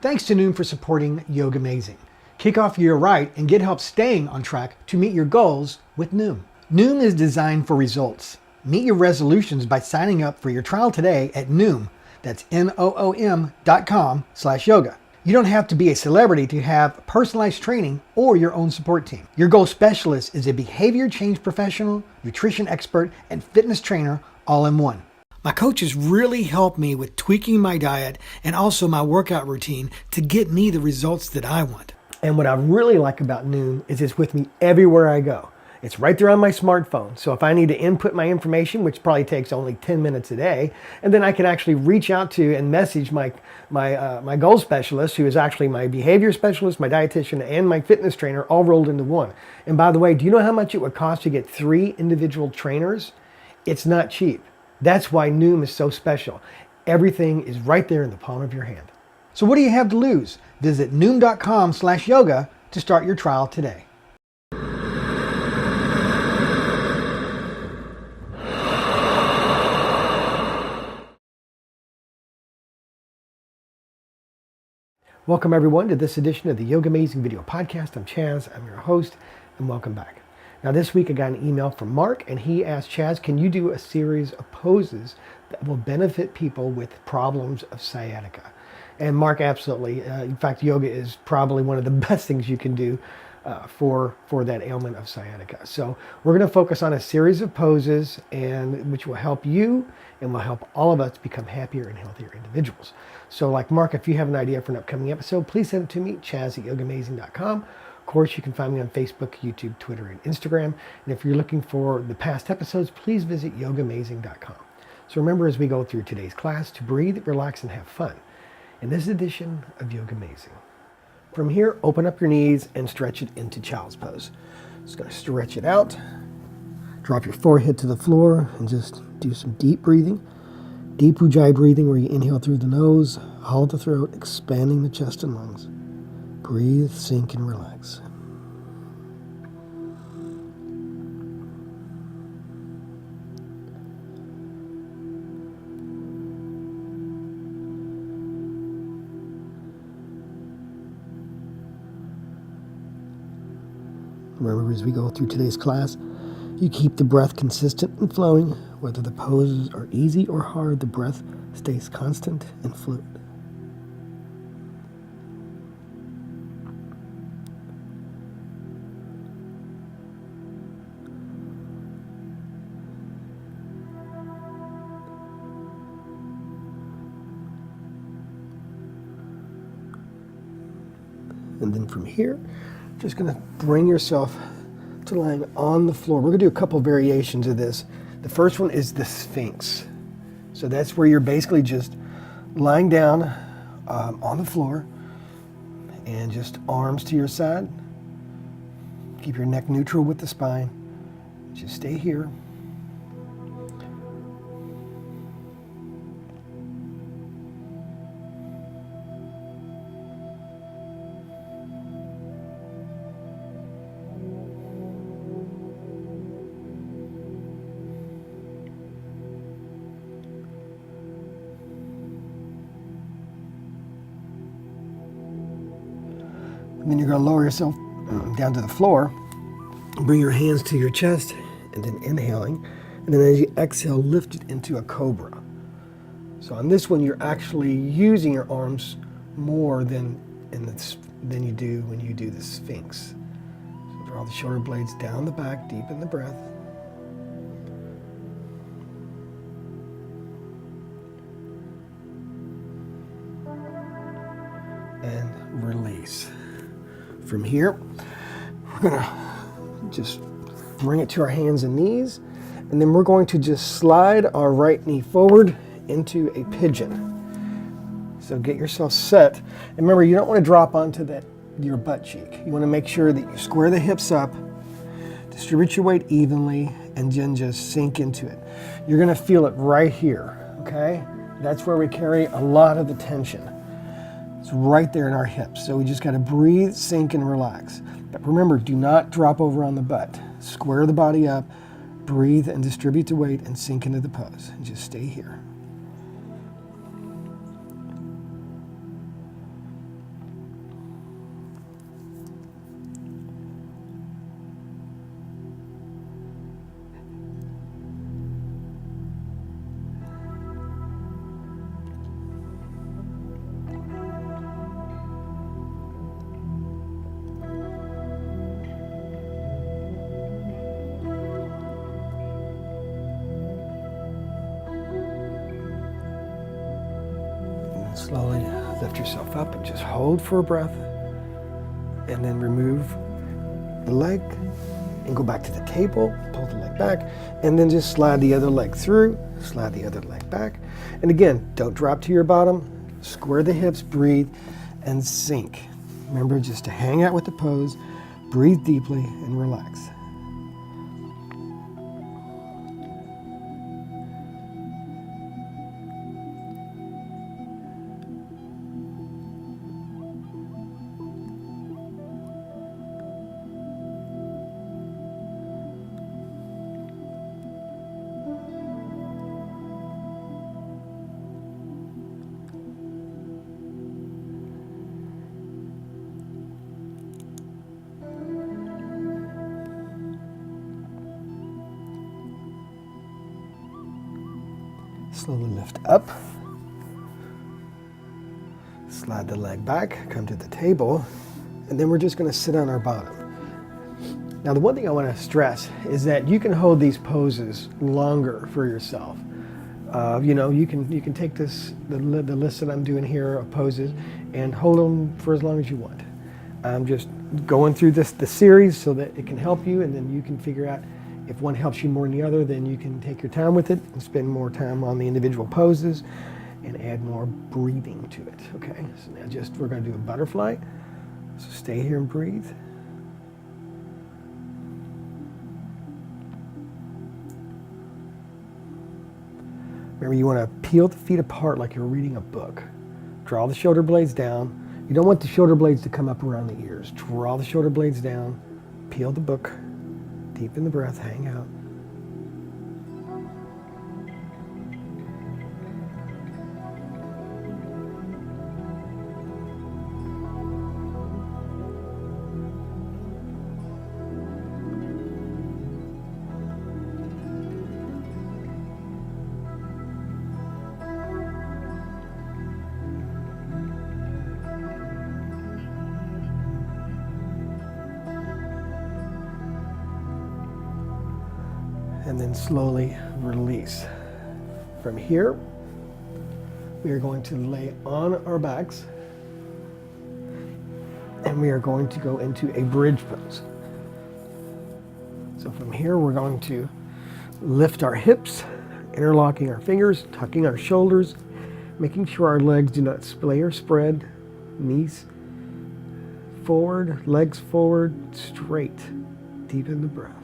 Thanks to Noom for supporting YOGAmazing. Kick off your right and get help staying on track to meet your goals with Noom. Noom is designed for results. Meet your resolutions by signing up for your trial today at Noom. That's Noom.com/yoga. You don't have to be a celebrity to have personalized training or your own support team. Your goal specialist is a behavior change professional, nutrition expert, and fitness trainer all in one. My coaches really helped me with tweaking my diet and also my workout routine to get me the results that I want. And what I really like about Noom is it's with me everywhere I go. It's right there on my smartphone. So if I need to input my information, which probably takes only 10 minutes a day, and then I can actually reach out to and message my goal specialist, who is actually my behavior specialist, my dietitian, and my fitness trainer, all rolled into one. And by the way, do you know how much it would cost to get 3 individual trainers? It's not cheap. That's why Noom is so special. Everything is right there in the palm of your hand. So what do you have to lose? Visit Noom.com/yoga to start your trial today. Welcome everyone to this edition of the YOGAmazing video podcast. I'm Chaz, I'm your host, and welcome back. Now this week I got an email from Mark, and he asked, Chaz, can you do a series of poses that will benefit people with problems of sciatica? And Mark, absolutely. In fact, yoga is probably one of the best things you can do for that ailment of sciatica. So we're going to focus on a series of poses which will help you and will help all of us become happier and healthier individuals. So like Mark, if you have an idea for an upcoming episode, please send it to me, chaz@yogamazing.com. Of course, you can find me on Facebook, YouTube, Twitter, and Instagram. And if you're looking for the past episodes, please visit yogamazing.com. So remember, as we go through today's class, to breathe, relax, and have fun in this edition of YOGAmazing. From here, open up your knees and stretch it into child's pose. Just going to stretch it out. Drop your forehead to the floor and just do some deep breathing. Deep Ujjayi breathing, where you inhale through the nose, hold the throat, expanding the chest and lungs. Breathe, sink, and relax. Remember, as we go through today's class, you keep the breath consistent and flowing. Whether the poses are easy or hard, the breath stays constant and fluid. And then from here, just going to bring yourself to lying on the floor. We're going to do a couple variations of this. The first one is the Sphinx. So that's where you're basically just lying down on the floor and just arms to your side. Keep your neck neutral with the spine. Just stay here. And then you're going to lower yourself down to the floor. Bring your hands to your chest, and then inhaling. And then as you exhale, lift it into a cobra. So on this one, you're actually using your arms more than you do when you do the Sphinx. So draw the shoulder blades down the back, deepen the breath. And release. From here, we're going to just bring it to our hands and knees, and then we're going to just slide our right knee forward into a pigeon. So get yourself set. And remember, you don't want to drop onto your butt cheek. You want to make sure that you square the hips up, distribute your weight evenly, and then just sink into it. You're going to feel it right here, okay? That's where we carry a lot of the tension. It's right there in our hips. So we just got to breathe, sink, and relax. But remember, do not drop over on the butt. Square the body up, breathe, and distribute the weight, and sink into the pose. And just stay here. Slowly lift yourself up and just hold for a breath. And then remove the leg and go back to the table, pull the leg back, and then just slide the other leg through, slide the other leg back. And again, don't drop to your bottom, square the hips, breathe, and sink. Remember just to hang out with the pose, breathe deeply, and relax. Slowly lift up, slide the leg back, come to the table, and then we're just going to sit on our bottom. Now the one thing I want to stress is that you can hold these poses longer for yourself. You know, you can take the list that I'm doing here of poses and hold them for as long as you want. I'm just going through the series so that it can help you, and then you can figure out if one helps you more than the other. Then you can take your time with it and spend more time on the individual poses and add more breathing to it. Okay, so now we're going to do a butterfly. So stay here and breathe. Remember, you want to peel the feet apart like you're reading a book. Draw the shoulder blades down. You don't want the shoulder blades to come up around the ears. Draw the shoulder blades down, peel the book, deepen the breath, hang out. And then slowly release. From here, we are going to lay on our backs, and we are going to go into a bridge pose. So from here, we're going to lift our hips, interlocking our fingers, tucking our shoulders, making sure our legs do not splay or spread, knees forward, legs forward, straight. Deepen the breath.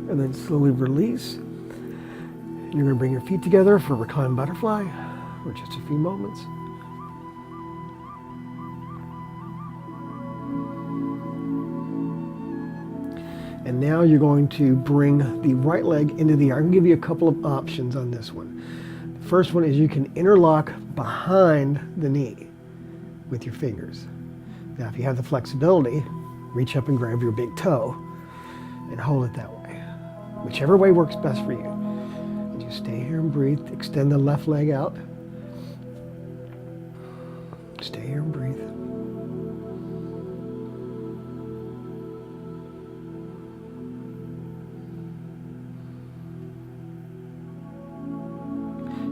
And then slowly release. You're going to bring your feet together for reclined butterfly for just a few moments. And now you're going to bring the right leg into the air. I'm going to give you a couple of options on this one. The first one is you can interlock behind the knee with your fingers. Now, if you have the flexibility, reach up and grab your big toe and hold it that way. Whichever way works best for you. And just stay here and breathe. Extend the left leg out. Stay here and breathe.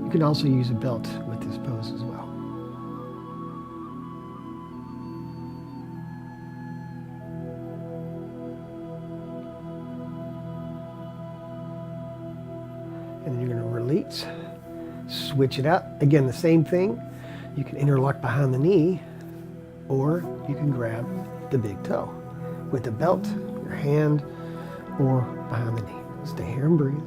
You can also use a belt with this pose as well. And then you're going to release, switch it out. Again, the same thing. You can interlock behind the knee, or you can grab the big toe with the belt, your hand, or behind the knee. Stay here and breathe.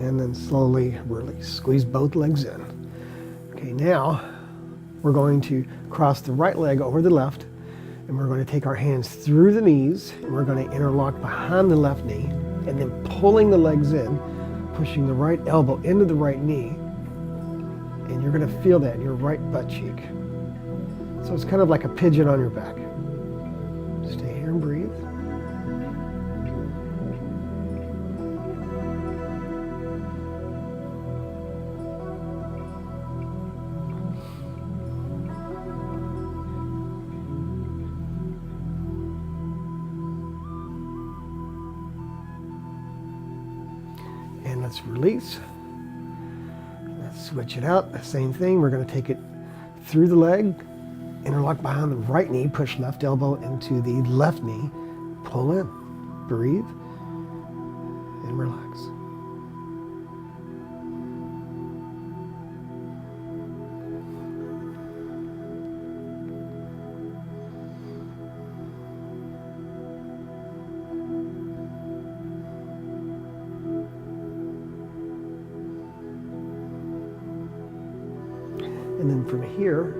and then slowly release. Squeeze both legs in. Okay, now we're going to cross the right leg over the left, and we're going to take our hands through the knees, and we're going to interlock behind the left knee, and then pulling the legs in, pushing the right elbow into the right knee, and you're going to feel that in your right butt cheek. So it's kind of like a pigeon on your back. Stay here and breathe. And let's release. Let's switch it out. The same thing. We're going to take it through the leg, interlock behind the right knee, push left elbow into the left knee, pull in, breathe, and relax. And then from here,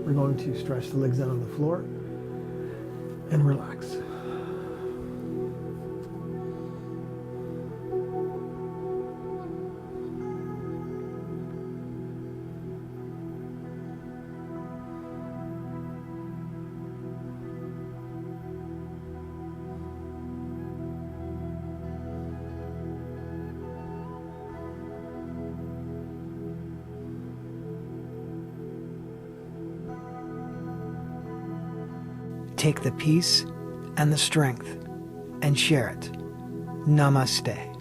we're going to stretch the legs out on the floor and relax. Take the peace and the strength and share it. Namaste.